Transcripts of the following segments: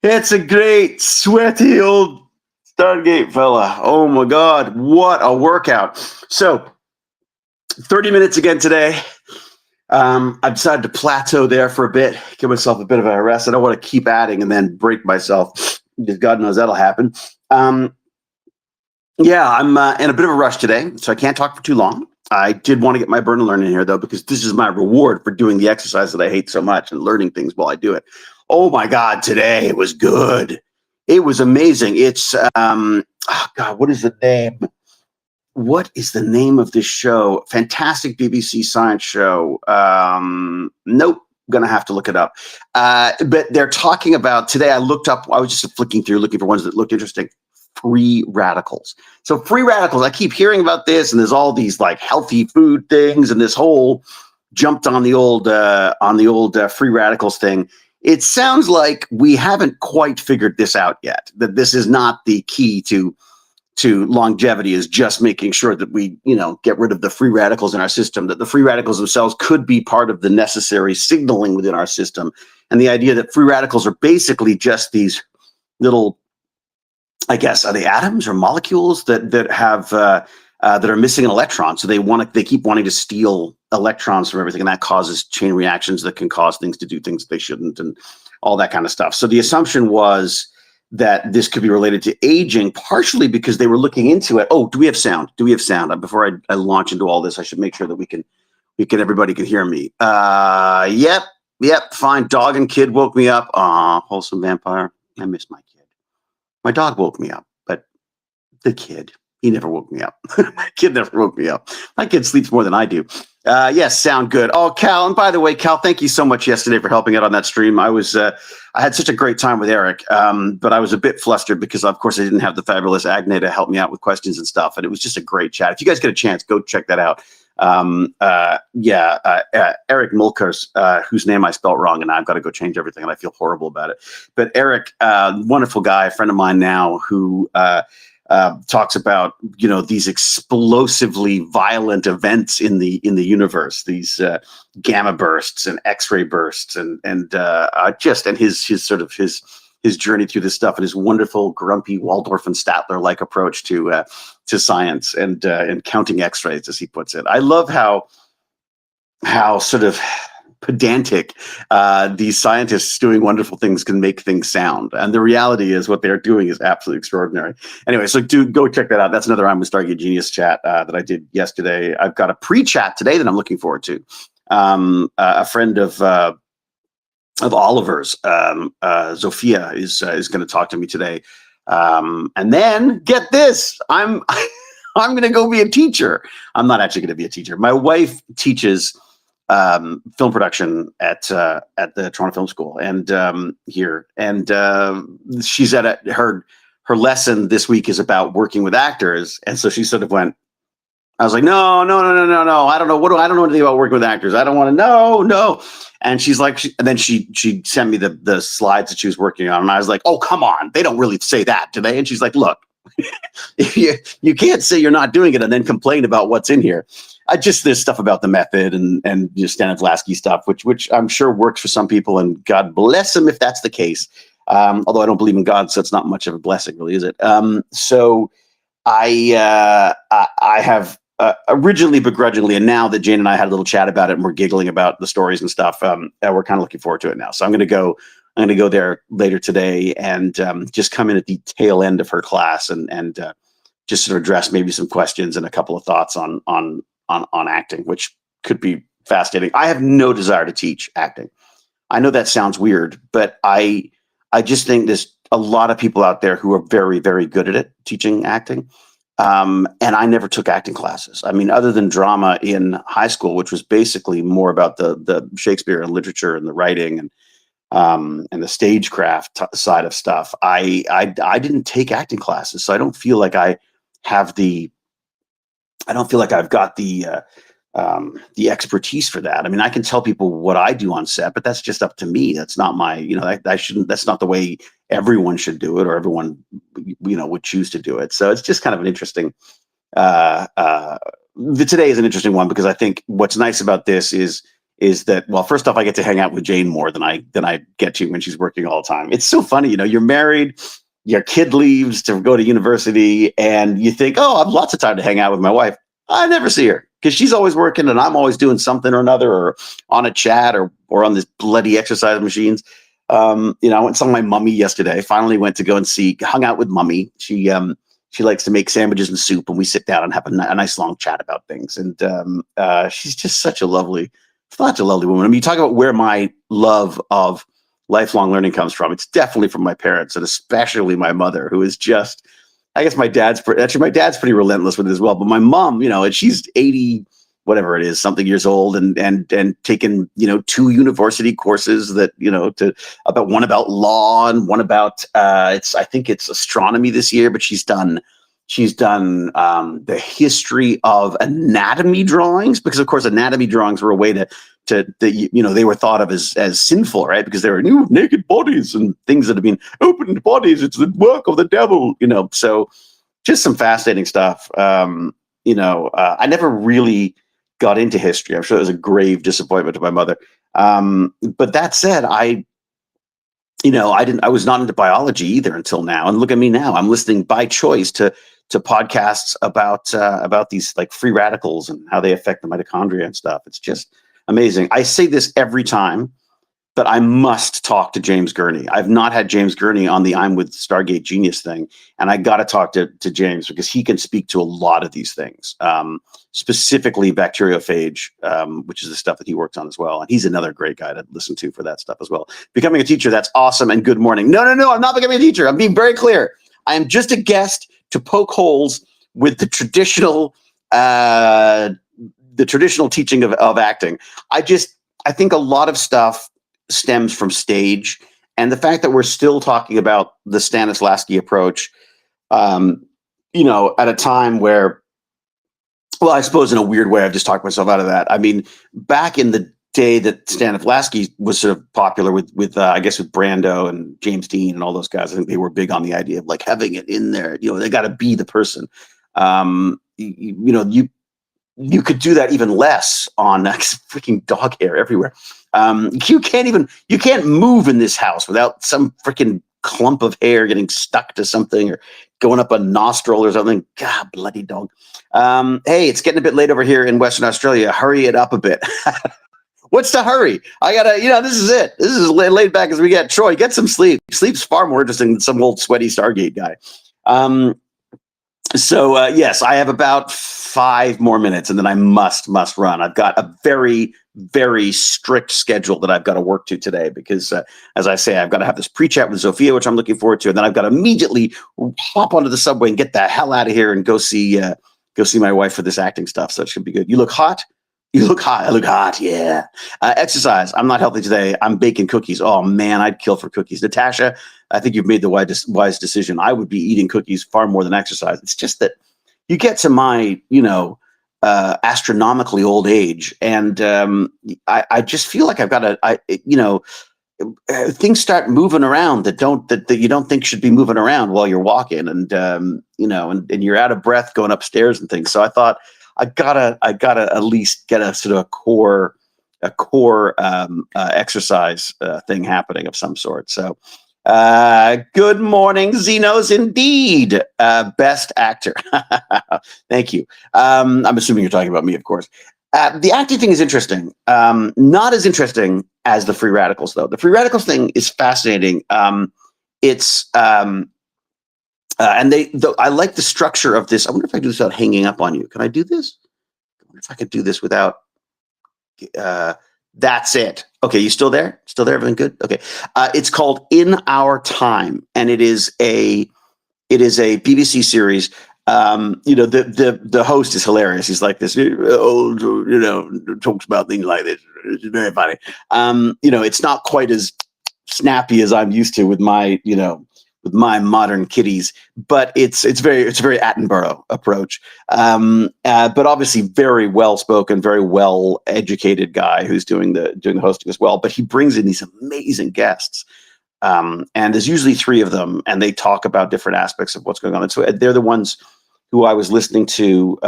It's a great, sweaty old Stargate fella. Oh my God, what a workout. So, 30 minutes again today. I've decided to plateau there for a bit, give myself a bit of a rest. I don't want to keep adding and then break myself, because God knows that'll happen. Yeah, I'm in a bit of a rush today, so I can't talk for too long. I did want to get my burn and learn in here, though, because this is my reward for doing the exercise that I hate so much and learning things while I do it. Oh my God, today it was good. It was amazing. It's, oh God, what is the name? What is the name of this show? Fantastic BBC science show. Nope, gonna have to look it up. But they're talking about today. I looked up. I was just flicking through, looking for ones that looked interesting. Free radicals. So free radicals. I keep hearing about this, and there's all these like healthy food things, and this whole jumped on the old free radicals thing. It sounds like we haven't quite figured this out yet. That this is not the key to longevity, is just making sure that we, get rid of the free radicals in our system, that the free radicals themselves could be part of the necessary signaling within our system. And the idea that free radicals are basically just these little, I guess, are they atoms or molecules that have that are missing an electron? So they keep wanting to steal electrons from everything, and that causes chain reactions that can cause things to do things they shouldn't, and all that kind of stuff. So the assumption was that this could be related to aging, partially because they were looking into it. Oh, do we have sound? Before I launch into all this, I should make sure that everybody can hear me. Yep, fine. Dog and kid woke me up. Aw, wholesome vampire. I miss my kid. My dog woke me up, but the kid, he never woke me up. My kid never woke me up. My kid sleeps more than I do. Yes, sound good. Oh, Cal, and by the way, Cal, thank you so much yesterday for helping out on that stream. I had such a great time with Eric, but I was a bit flustered because, of course, I didn't have the fabulous Agne to help me out with questions and stuff, and it was just a great chat. If you guys get a chance, go check that out. Eric Mulkers, whose name I spelt wrong, and I've got to go change everything, and I feel horrible about it. But Eric, wonderful guy, a friend of mine now, who talks about these explosively violent events in the universe, these gamma bursts and X-ray bursts, and his journey through this stuff, and his wonderful grumpy Waldorf and Statler like approach to science and counting X-rays, as he puts it. I love how sort of pedantic these scientists doing wonderful things can make things sound, and the reality is what they're doing is absolutely extraordinary. Anyway, so go check that out. That's another I'm with Stargate Genius chat that I did yesterday. I've got a pre-chat today that I'm looking forward to. A friend of Oliver's, Zofia, is going to talk to me today, and then get this, I'm going to go be a teacher. I'm not actually going to be a teacher. My wife teaches film production at the Toronto Film School and here, and she's at her lesson this week is about working with actors, and so she sort of went. I was like, no. I don't know. I don't know anything about working with actors. I don't want to know. No. And she's like, and then she sent me the slides that she was working on, and I was like, oh, come on, they don't really say that, do they? And she's like, look, you can't say you're not doing it and then complain about what's in here. There's stuff about the method and Stanislavski stuff, which I'm sure works for some people, and God bless them if that's the case. Although I don't believe in God, so it's not much of a blessing, really, is it? So I have originally begrudgingly, and now that Jane and I had a little chat about it and we're giggling about the stories and stuff, we're kind of looking forward to it now. So I'm going to go there later today and just come in at the tail end of her class and just sort of address maybe some questions and a couple of thoughts on acting, which could be fascinating. I have no desire to teach acting. I know that sounds weird, but I just think there's a lot of people out there who are very, very good at it, teaching acting. And I never took acting classes. I mean, other than drama in high school, which was basically more about the Shakespeare and literature and the writing and the stagecraft side of stuff, I didn't take acting classes. So I don't feel like I've got the expertise for that. I mean, I can tell people what I do on set, but that's just up to me. That's not my, that's not the way everyone should do it, or everyone, would choose to do it. So it's just kind of an interesting, today is an interesting one, because I think what's nice about this is is that, well, first off, I get to hang out with Jane more than I get to when she's working all the time. It's so funny, you're married, your kid leaves to go to university, and you think, oh, I have lots of time to hang out with my wife. I never see her because she's always working and I'm always doing something or another, or on a chat or on this bloody exercise machines. I went and saw my mummy yesterday. Finally went to go and hung out with mummy. She likes to make sandwiches and soup, and we sit down and have a nice long chat about things. And she's just such a lovely woman. I mean, you talk about where my love of lifelong learning comes from. It's definitely from my parents, and especially my mother, who is just, I guess my dad's pretty relentless with it as well. But my mom, and she's 80, whatever it is, something years old, and taken, 2 university courses that, one about law and one about, I think it's astronomy this year, but she's done the history of anatomy drawings, because of course anatomy drawings were a way to they were thought of as sinful, right? Because they were new naked bodies and things that have been opened bodies. It's the work of the devil, so just some fascinating stuff. I never really got into history. I'm sure it was a grave disappointment to my mother. But that said, I was not into biology either until now. And look at me now. I'm listening by choice to podcasts about these like free radicals and how they affect the mitochondria and stuff. It's just amazing. I say this every time, but I must talk to James Gurney. I've not had James Gurney on the I'm with Stargate Genius thing, and I got to talk to James because he can speak to a lot of these things, specifically bacteriophage, which is the stuff that he works on as well. And he's another great guy to listen to for that stuff as well. Becoming a teacher, that's awesome, and good morning. No, I'm not becoming a teacher. I'm being very clear. I am just a guest to poke holes with the traditional teaching of acting. I think a lot of stuff stems from stage, and the fact that we're still talking about the Stanislavski approach, at a time where, well, I suppose in a weird way, I've just talked myself out of that. I mean, back in the day that Stanislavski was sort of popular with I guess with Brando and James Dean and all those guys, I think they were big on the idea of like having it in there. They got to be the person. You could do that even less on freaking dog hair everywhere. You can't move in this house without some freaking clump of hair getting stuck to something or going up a nostril or something. God, bloody dog. Hey, it's getting a bit late over here in Western Australia. Hurry it up a bit. What's the hurry? I gotta, this is it. This is as laid back as we get. Troy, get some sleep. Sleep's far more interesting than some old sweaty Stargate guy. So yes, I have about 5 more minutes, and then I must run. I've got a very, very strict schedule that I've got to work to today because, as I say, I've got to have this pre-chat with Sophia, which I'm looking forward to, and then I've got to immediately hop onto the subway and get the hell out of here and go see my wife for this acting stuff. So it should be good. You look hot. You look hot. I look hot. Yeah. Exercise. I'm not healthy today. I'm baking cookies. Oh man, I'd kill for cookies. Natasha, I think you've made the wise decision. I would be eating cookies far more than exercise. It's just that you get to my, astronomically old age, and I just feel like I've got to, things start moving around that you don't think should be moving around while you're walking, and and you're out of breath going upstairs and things. So I thought I gotta at least get a sort of a core exercise thing happening of some sort. So good morning, Xenos, indeed. Best actor. Thank you. I'm assuming you're talking about me, of course. The acting thing is interesting. Not as interesting as the free radicals, though. The free radicals thing is fascinating. I like the structure of this. I wonder if I can do this without hanging up on you. Can I do this? I wonder if I could do this without. That's it. Okay, you still there? Still there? Everything good? Okay. It's called In Our Time, and it is a BBC series. The host is hilarious. He's like this old, talks about things like this. It's very funny. It's not quite as snappy as I'm used to with my modern kiddies, but it's a very Attenborough approach. But obviously very well spoken, very well educated guy who's doing the hosting as well. But he brings in these amazing guests. And there's usually 3 of them, and they talk about different aspects of what's going on. And so they're the ones who I was listening to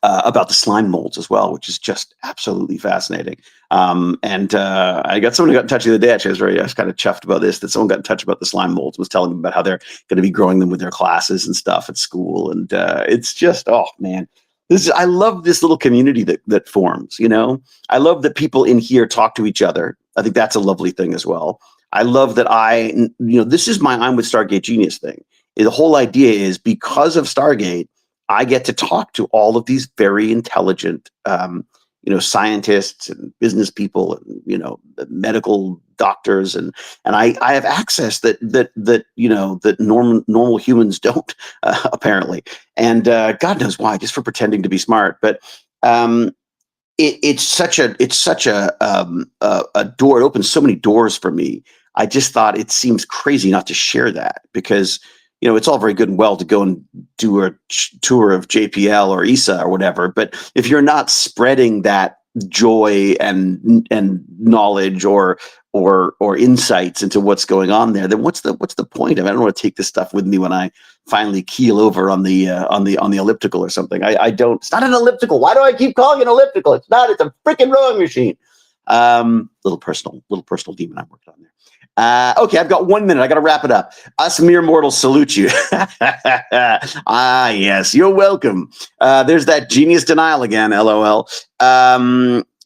about the slime molds as well, which is just absolutely fascinating. And I got someone who got in touch the other day. Actually, I was kind of chuffed about this. That someone got in touch about the slime molds, was telling them about how they're going to be growing them with their classes and stuff at school. And it's just, oh man, I love this little community that forms. You know, I love that people in here talk to each other. I think that's a lovely thing as well. I love that this is my I'm with Stargate Genius thing. The whole idea is because of Stargate, I get to talk to all of these very intelligent, scientists and business people, and medical doctors, and I have access that normal humans don't, apparently, and God knows why, just for pretending to be smart. But it's such a door. It opens so many doors for me. I just thought it seems crazy not to share that, because it's all very good and well to go and do a tour of JPL or ESA or whatever, but if you're not spreading that joy and knowledge or insights into what's going on there, then what's the point of it? I don't want to take this stuff with me when I finally keel over on the elliptical or something. I don't. It's not an elliptical. Why do I keep calling it an elliptical? It's not. It's a freaking rowing machine. Little personal demon I'm working on there. Okay, I've got 1 minute. I got to wrap it up. Us mere mortals salute you. Yes, you're welcome. There's that genius denial again, LOL.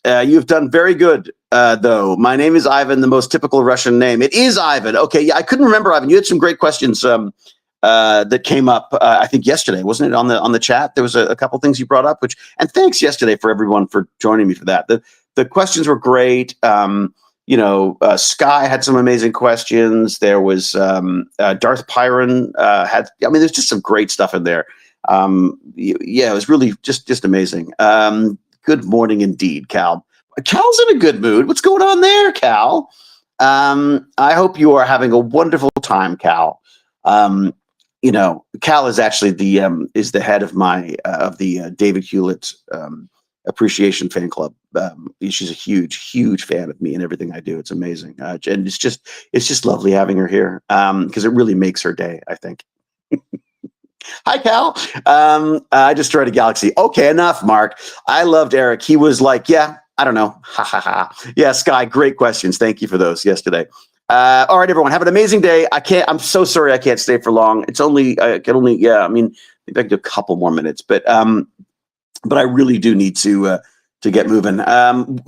You've done very good, though. My name is Ivan, the most typical Russian name. It is Ivan. Okay, yeah, I couldn't remember, Ivan. You had some great questions that came up, I think yesterday, wasn't it, on the chat? There was a couple things you brought up, and thanks yesterday for everyone for joining me for that. The questions were great. Sky had some amazing questions. There was Darth Pyron there's just some great stuff in there. It was really just amazing. Good morning indeed, Cal. Cal's in a good mood. What's going on there, Cal? I hope you are having a wonderful time, Cal. Cal is actually the head of the David Hewlett appreciation fan club. She's a huge fan of me and everything I do. It's amazing, and it's just lovely having her here, because it really makes her day, I think. Hi, Cal. I destroyed a galaxy. Okay, enough, Mark. I loved Eric. He was like, yeah, I don't know. Ha ha ha. Yeah, Sky, great questions. Thank you for those yesterday. All right, everyone, have an amazing day. I'm so sorry I can't stay for long. Maybe I can do a couple more minutes, but I really do need to get moving.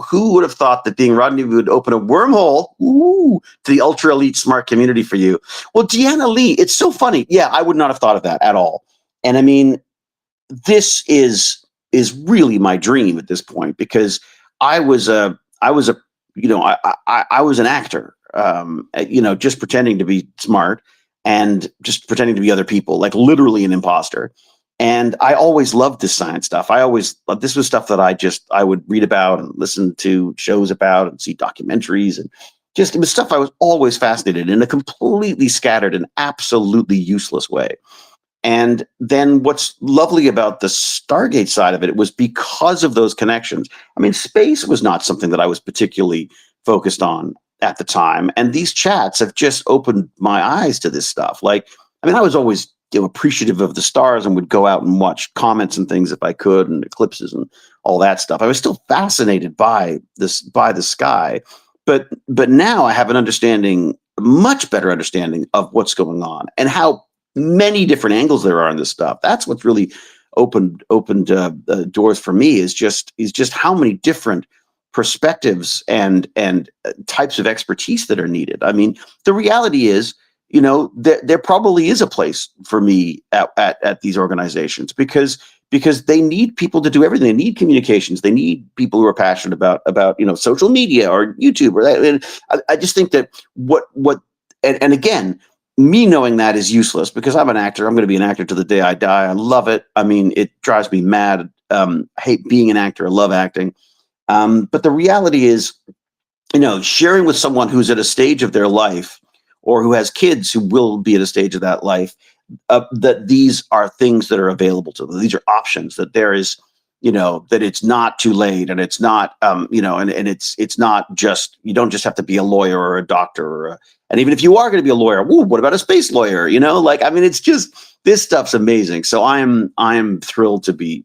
Who would have thought that being Rodney would open a wormhole to the ultra elite smart community for you? Well, Deanna Lee, it's so funny. Yeah, I would not have thought of that at all. And I mean, this is really my dream at this point, because I was an actor, just pretending to be smart and just pretending to be other people, like literally an imposter. And I always loved this science stuff. This was stuff that I would read about and listen to shows about and see documentaries, and it was stuff I was always fascinated in a completely scattered and absolutely useless way. And then what's lovely about the Stargate side of it was because of those connections. I mean, space was not something that I was particularly focused on at the time. And these chats have just opened my eyes to this stuff. I was always appreciative of the stars and would go out and watch comets and things if I could, and eclipses and all that stuff. I was still fascinated by the sky, but now I have a much better understanding of what's going on and how many different angles there are in this stuff. That's what's really opened doors for me, is just how many different perspectives and types of expertise that are needed. I mean, the reality is, there probably is a place for me at these organizations, because they need people to do everything. They need communications. They need people who are passionate about social media or YouTube or that. And I just think that and again, me knowing that is useless, because I'm an actor. I'm going to be an actor to the day I die. I love it. I mean, it drives me mad. I hate being an actor. I love acting. But the reality is, sharing with someone who's at a stage of their life, or who has kids who will be at a stage of that life, that these are things that are available to them. These are options, that there is that it's not too late, and it's not, and it's not just, you don't just have to be a lawyer or a doctor and even if you are going to be a lawyer, what about a space lawyer? It's just, this stuff's amazing. So I'm thrilled to be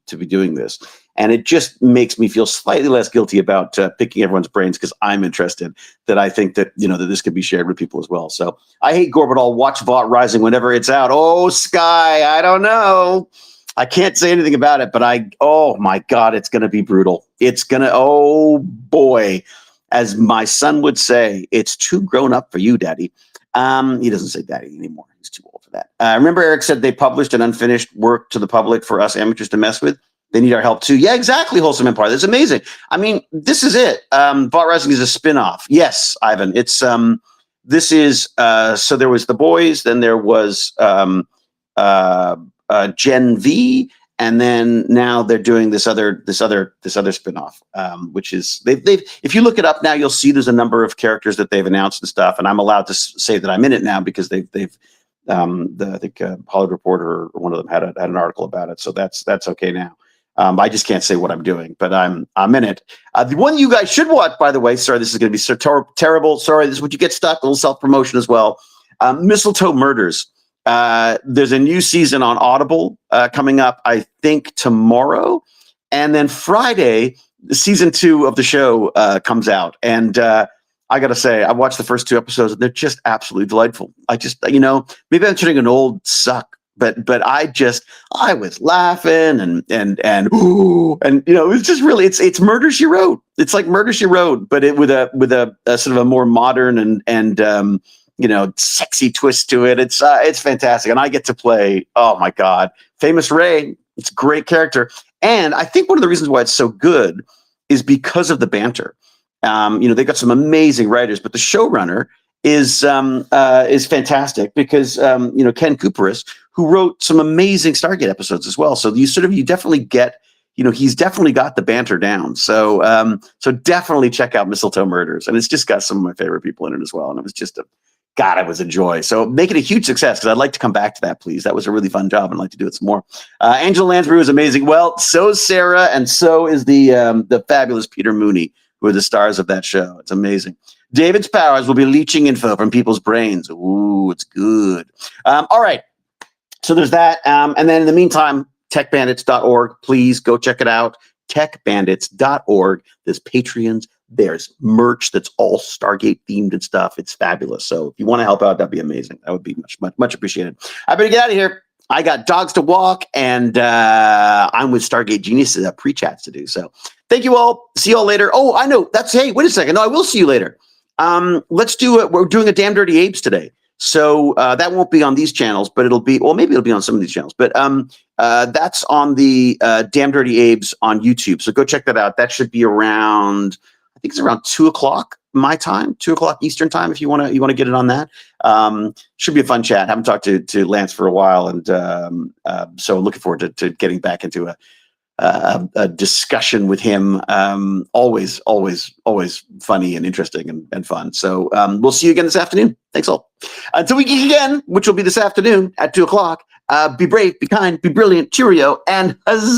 doing this. And it just makes me feel slightly less guilty about picking everyone's brains, because I'm interested, that I think that, that this could be shared with people as well. So I hate Gore, but I'll watch Vought Rising whenever it's out. Oh, Sky, I don't know. I can't say anything about it, but oh my God, it's going to be brutal. Oh boy, as my son would say, it's too grown up for you, Daddy. He doesn't say Daddy anymore. He's too old for that. Remember Eric said they published an unfinished work to the public for us amateurs to mess with? They need our help too. Yeah, exactly, Wholesome Empire. That's amazing. I mean, this is it. Vought Rising is a spin-off. Yes, Ivan. It's this is so there was The Boys, then there was Gen V, and then now they're doing this other spin-off, which is they've if you look it up now, you'll see there's a number of characters that they've announced and stuff, and I'm allowed to say that I'm in it now because they've I think Hollywood Reporter or one of them had an article about it, so that's okay now. I just can't say what I'm doing, but I'm in it. The one you guys should watch, by the way. Sorry, this is going to be so terrible. Sorry, this is what you get stuck. A little self-promotion as well. Mistletoe Murders. There's a new season on Audible coming up, I think tomorrow, and then Friday, season 2 of the show comes out. And I got to say, I watched the first 2 episodes, and they're just absolutely delightful. I just, maybe I'm turning an old suck. But I was laughing and it was just really, it's Murder, She Wrote. It's like Murder, She Wrote, but with a sort of a more modern and sexy twist to it. It's fantastic, and I get to play. Oh my God, Famous Ray. It's a great character, and I think one of the reasons why it's so good is because of the banter. They got some amazing writers, but the showrunner is fantastic because Ken Kuperis, who wrote some amazing Stargate episodes as well. So you definitely get, he's definitely got the banter down. So definitely check out Mistletoe Murders, and it's just got some of my favorite people in it as well. And it was just it was a joy. So make it a huge success, because I'd like to come back to that, please. That was a really fun job, and I'd like to do it some more. Angela Lansbury was amazing. Well, so is Sarah, and so is the fabulous Peter Mooney, who are the stars of that show. It's amazing. David's powers will be leeching info from people's brains. Ooh, it's good. All right. So there's that. And then in the meantime, techbandits.org. Please go check it out. Techbandits.org. There's Patreons. There's merch that's all Stargate themed and stuff. It's fabulous. So if you want to help out, that'd be amazing. That would be much appreciated. I better get out of here. I got dogs to walk, and I'm with Stargate Geniuses pre-chats to do. So thank you all. See you all later. Oh, I know. Hey, wait a second. No, I will see you later. Let's do it. We're doing a Damn Dirty Apes today. So that won't be on these channels, but maybe it'll be on some of these channels. But that's on the Damn Dirty Apes on YouTube. So go check that out. That should be around, I think it's around 2:00 my time, 2:00 Eastern time. If you want to get it on that, should be a fun chat. Haven't talked to Lance for a while, and so looking forward to getting back into a discussion with him. Always funny and interesting and fun. So we'll see you again this afternoon. Thanks all. Until we geek again, which will be this afternoon at 2:00. Be brave, be kind, be brilliant. Cheerio, and huzzah.